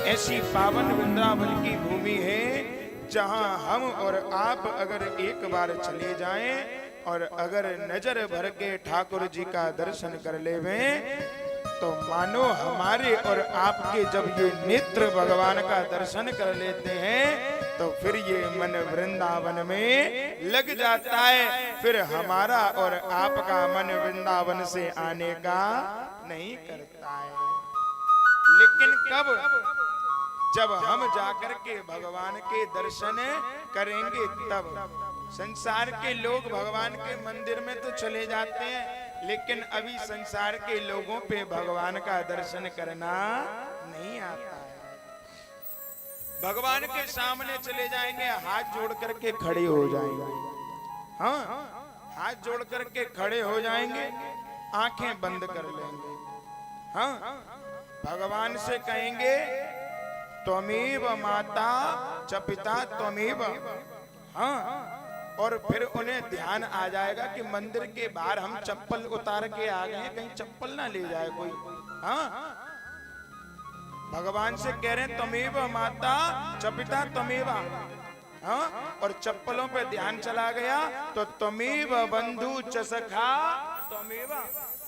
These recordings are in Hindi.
ऐसी पावन वृंदावन की भूमि है जहां हम और आप अगर एक बार चले जाएं और अगर नजर भर के ठाकुर जी का दर्शन कर लेवें तो मानो हमारे और आपके जब ये नेत्र भगवान का दर्शन कर लेते हैं तो फिर ये मन वृंदावन में लग जाता है। फिर हमारा और आपका मन वृंदावन से आने का नहीं करता है। लेकिन कब? जब हम जाकर के भगवान के दर्शन करेंगे तब। संसार के लोग भगवान के मंदिर में तो चले जाते हैं, लेकिन अभी संसार के लोगों पे भगवान का दर्शन करना नहीं आता है। भगवान के सामने चले जाएंगे, हाथ जोड़ करके खड़े हो जाएंगे। हाँ, हाथ जोड़ करके खड़े हो जाएंगे, आंखें बंद कर लेंगे। हाँ, भगवान से कहेंगे त्वमेव माता च पिता त्वमेव। हाँ, और फिर उन्हें ध्यान आ जाएगा कि मंदिर के बाहर हम चप्पल उतार के आ गए हैं, कहीं चप्पल ना ले जाए कोई। हाँ, भगवान से कह रहे हैं त्वमेव माता च पिता त्वमेव। हाँ, और चप्पलों पे ध्यान चला गया तो त्वमेव बंधु च सखा त्वमेव।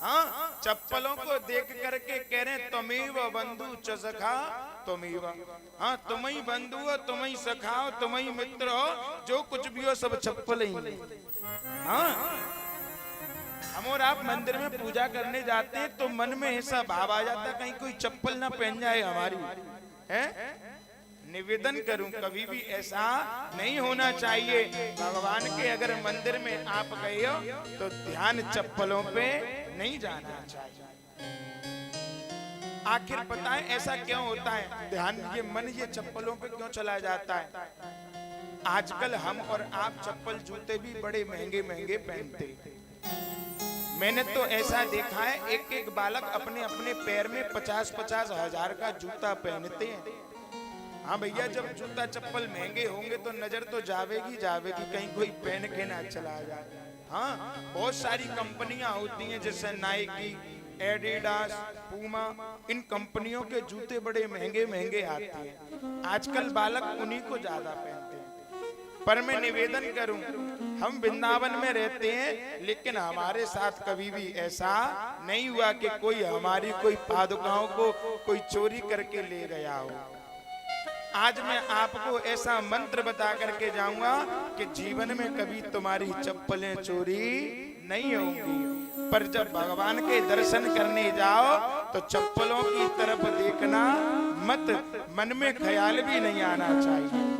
हाँ, चप्पलों को देख करके कह रहे हैं त्वमेव बंधु च सखा त्वमेव। हाँ, तुम ही बंधु हो, तुम ही सखा हो, तुम ही मित्र हो, जो कुछ भी हो सब चप्पल ही। हाँ, हम और आप मंदिर में पूजा करने जाते हैं तो मन में ऐसा भाव आ जाता है कहीं कोई चप्पल ना पहन जाए हमारी। है निवेदन करूं, कभी भी ऐसा नहीं होना चाहिए। भगवान के अगर मंदिर में आप गए हो तो ध्यान चप्पलों पे नहीं जाना चाहिए। आखिर पता है ऐसा क्यों होता है? ध्यान ये मन ये चप्पलों पे क्यों चला जाता है? आजकल हम और आप चप्पल जूते भी बड़े महंगे महंगे पहनते हैं। मैंने तो ऐसा देखा है एक एक बालक अपने अपने पैर में 50-50 हजार का जूता पहनते हैं। हाँ भैया, जब जूता चप्पल महंगे होंगे तो नजर तो जावेगी जावेगी, कहीं कोई पहन के ना चला जाए। हाँ, बहुत सारी कंपनियां होती हैं जैसे नाइकी, एडिडास, पूमा, इन कंपनियों के जूते बड़े महंगे महंगे आते हैं। आजकल बालक उन्हीं को ज्यादा पहनते हैं। पर मैं निवेदन करूं, हम वृंदावन में रहते हैं लेकिन हमारे साथ कभी भी ऐसा नहीं हुआ कि कोई हमारी कोई पादुकाओं को कोई चोरी करके ले गया हो। आज मैं आपको ऐसा मंत्र बता करके जाऊंगा कि जीवन में कभी तुम्हारी चप्पलें चोरी नहीं होंगी। पर जब भगवान के दर्शन करने जाओ तो चप्पलों की तरफ देखना मत, मन में ख्याल भी नहीं आना चाहिए।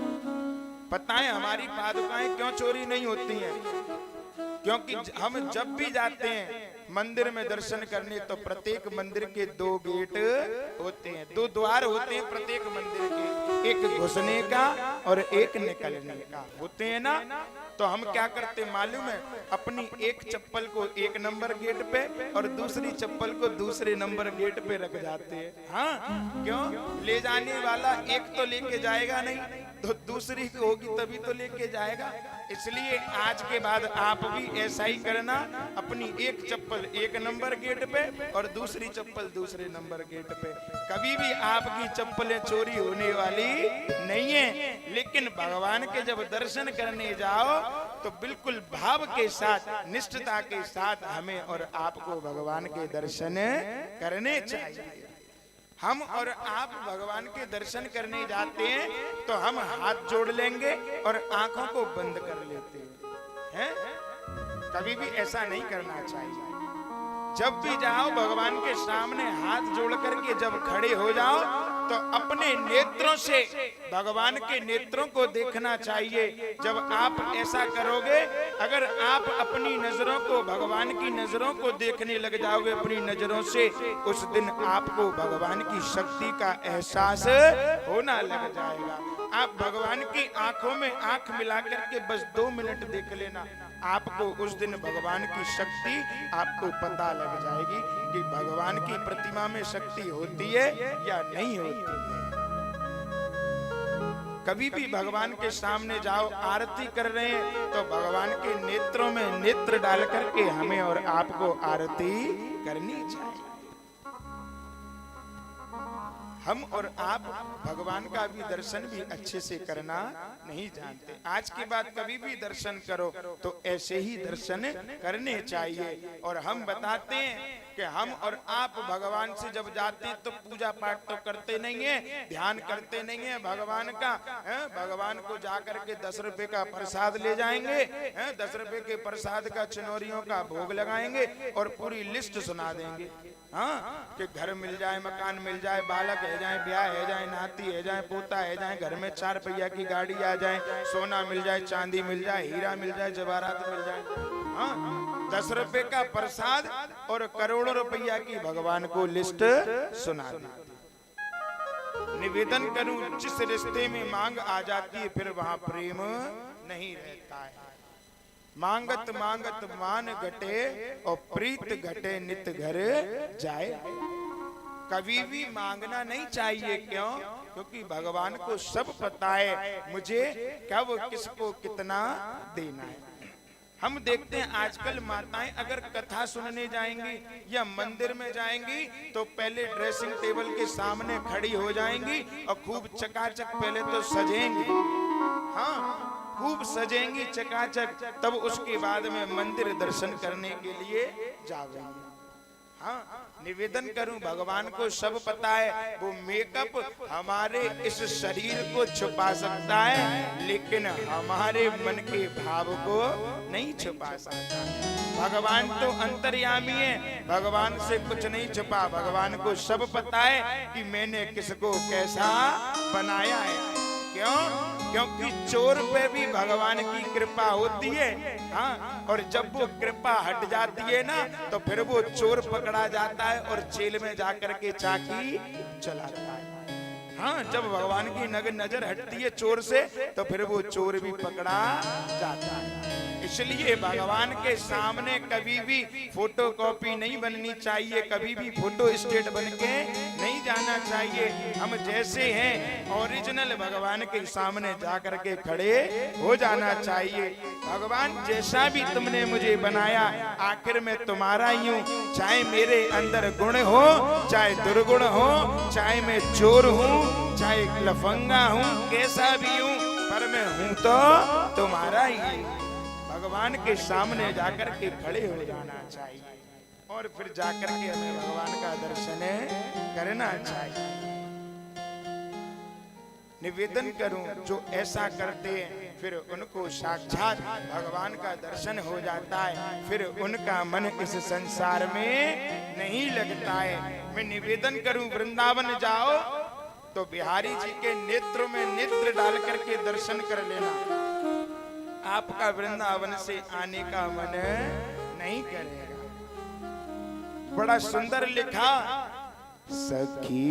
पता है हमारी पादुकाएं क्यों चोरी नहीं होती हैं? क्योंकि हम जब भी जाते हैं मंदिर में दर्शन करने तो प्रत्येक मंदिर के 2 गेट होते हैं, 2 द्वार होते हैं प्रत्येक मंदिर के, एक घुसने का और एक निकलने का होते हैं ना। तो हम क्या करते मालूम है? अपनी एक चप्पल को 1 नंबर गेट पे और दूसरी चप्पल को दूसरे नंबर गेट पे रख जाते हैं। हाँ, क्यों? ले जाने वाला एक तो लेके जाएगा नहीं तो दूसरी होगी तभी तो लेके जाएगा। इसलिए आज के बाद आप भी ऐसा ही करना, अपनी एक चप्पल 1 नंबर गेट पे और दूसरी चप्पल दूसरे नंबर गेट पे। कभी भी आपकी चप्पलें चोरी होने वाली नहीं है। लेकिन भगवान के जब दर्शन करने जाओ तो बिल्कुल भाव के साथ, निष्ठता के साथ हमें और आपको भगवान के दर्शन करने चाहिए। हम और आप भगवान के दर्शन करने जाते हैं तो हम हाथ जोड़ लेंगे और आंखों को बंद कर लेते हैं। कभी भी ऐसा नहीं करना चाहिए। जब भी जाओ भगवान के सामने हाथ जोड़ करके जब खड़े हो जाओ तो अपने नेत्रों से भगवान के नेत्रों को देखना चाहिए। जब आप ऐसा करोगे, अगर आप अपनी नजरों को भगवान की नजरों को देखने लग जाओगे अपनी नजरों से, उस दिन आपको भगवान की शक्ति का एहसास होना लग जाएगा। आप भगवान की आंखों में आंख मिला करके बस 2 मिनट देख लेना, आपको उस दिन भगवान की शक्ति आपको पता लग जाएगी कि भगवान की प्रतिमा में शक्ति होती है या नहीं होती है। कभी भी भगवान के सामने जाओ, आरती कर रहे हैं तो भगवान के नेत्रों में नेत्र डाल करके हमें और आपको आरती करनी चाहिए। हम और आप भगवान का भी दर्शन भी अच्छे से करना नहीं जानते। आज के बाद कभी भी दर्शन करो तो ऐसे ही दर्शन करने चाहिए। और हम बताते हैं कि हम और आप भगवान से जब जाते हैं तो पूजा पाठ तो करते नहीं है, ध्यान करते नहीं है भगवान का। भगवान को जाकर के 10 रुपए का प्रसाद ले जाएंगे, 10 रुपए के प्रसाद का चनोरियों का भोग लगाएंगे और पूरी लिस्ट सुना देंगे। हाँ, कि घर मिल जाए, मकान मिल जाए, बालक है जाए, ब्याह है जाए, नाती है जाए, पोता है जाए, घर में 4 पहिया की गाड़ी आ जाए, सोना मिल जाए, चांदी मिल जाए, हीरा मिल जाए, जवाहरात मिल जाए। हाँ, 10 रुपए का प्रसाद और करोड़ों रुपया की भगवान को लिस्ट सुना दी। निवेदन करूं, जिस रिश्ते में मांग आ जाती है फिर वहां प्रेम नहीं रहता है। मांगत मांगत मान घटे और प्रीत घटे नित घर जाए। कभी भी मांगना नहीं चाहिए। क्यों? क्योंकि भगवान को सब पता है मुझे कब किसको कितना देना है। हम देखते हैं आजकल माताएं अगर कथा सुनने जाएंगी या मंदिर में जाएंगी तो पहले ड्रेसिंग टेबल के सामने खड़ी हो जाएंगी और खूब चकाचक पहले तो सजेंगी। हाँ, खूब सजेंगी चकाचक, तब उसके बाद में मंदिर दर्शन करने के लिए जाएंगे। हाँ, निवेदन करूं, भगवान को सब पता है। वो मेकअप हमारे इस शरीर को छुपा सकता है लेकिन हमारे मन के भाव को नहीं छुपा सकता। भगवान तो अंतर्यामी है, भगवान से कुछ नहीं छुपा। भगवान को सब पता है कि मैंने किसको कैसा बनाया है। क्यों? क्योंकि चोर पे भी भगवान की कृपा होती है। हाँ, और जब वो कृपा हट जाती है ना तो फिर वो चोर पकड़ा जाता है और जेल में जाकर के चाकी चलाता है। हाँ, जब भगवान की नजर हटती है चोर से तो फिर वो चोर भी पकड़ा जाता है। इसलिए भगवान के सामने कभी भी फोटो कॉपी नहीं बननी चाहिए, कभी भी फोटो स्टेट बन के नहीं जाना चाहिए। हम जैसे हैं ओरिजिनल भगवान के सामने जाकर के खड़े हो जाना चाहिए। भगवान जैसा भी तुमने मुझे बनाया आखिर में तुम्हारा ही हूँ। चाहे मेरे अंदर गुण हो, चाहे दुर्गुण हो, चाहे मैं चोर हूँ, चाहे लफंगा हूँ, कैसा भी हूँ, पर मैं हूँ तो तुम्हारा ही। भगवान के सामने जाकर के खड़े हो जाना चाहिए और फिर जाकर के हमें भगवान का दर्शन करना चाहिए। निवेदन करूं, जो ऐसा करते हैं फिर उनको साक्षात भगवान का दर्शन हो जाता है, फिर उनका मन इस संसार में नहीं लगता है। मैं निवेदन करूं, वृंदावन जाओ तो बिहारी जी के नेत्रों में नेत्र डाल करके दर्शन कर लेना, आपका वृंदावन से आने का मन नहीं करेगा। बड़ा सुंदर लिखा, सखी